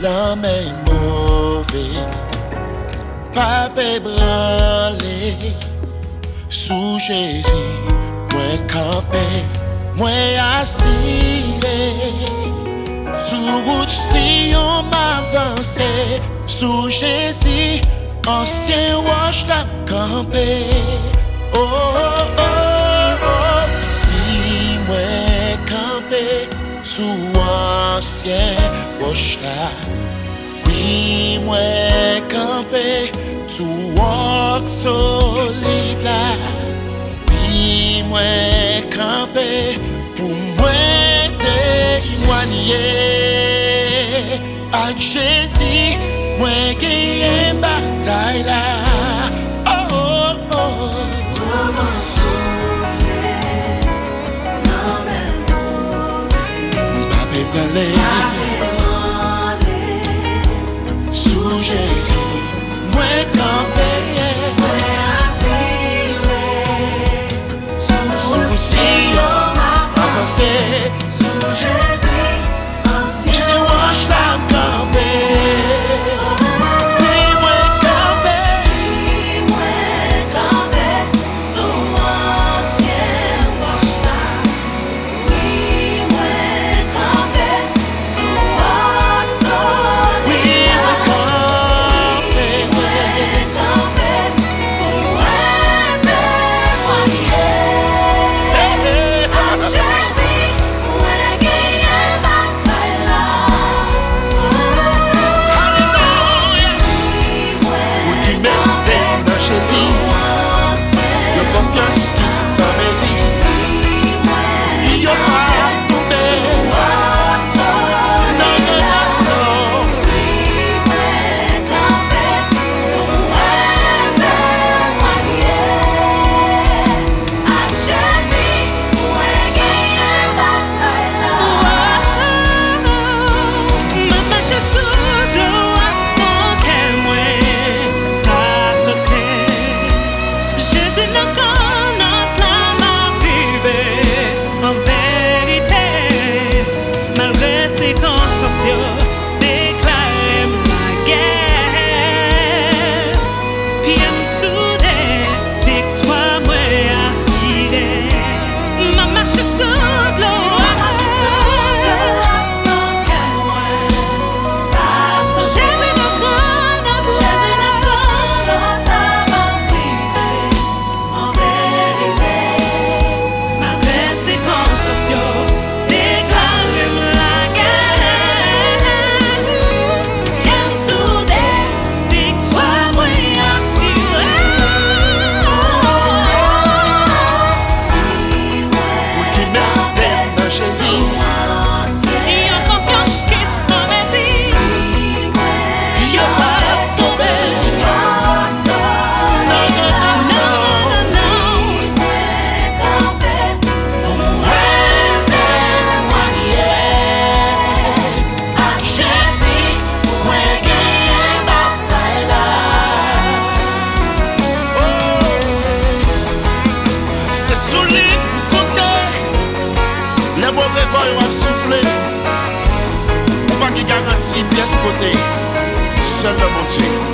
L'homme est mauvais, pas branlé. Sous Jésus, moi campé, moi assis. Sous route si on m'avance, sous Jésus, ancien roche t'a campé. Oh oh oh oh, oui moi campé, sous ancien roche là. Oui moi campé, sous roc solide là. Oui moi campé, pour moi témoigner. Avec Jésus, moi gagné bataille là. Oh oh oh. Comment souffler, l'homme est mauvais. Babé balé, sous Jésus, moi campé. Sous Sion, avancé. Sous Jésus, ancien C'est roche la campé. Oui, moi campé. sous ancien roche là. Oui, moi campé, sous roc solide. Oui, moi campé. Pour moi, témoigner. Jésus, moi gagné bataille là. Alléluia. Ou qui mette dans Jésus, de confiance qui s'en mésie. Il y a pas tombé. Non, non, non, non. C'est solide côté. Les mauvais vents vont souffler. Ou pas qui garantit pièce côté. Seul le bon Dieu.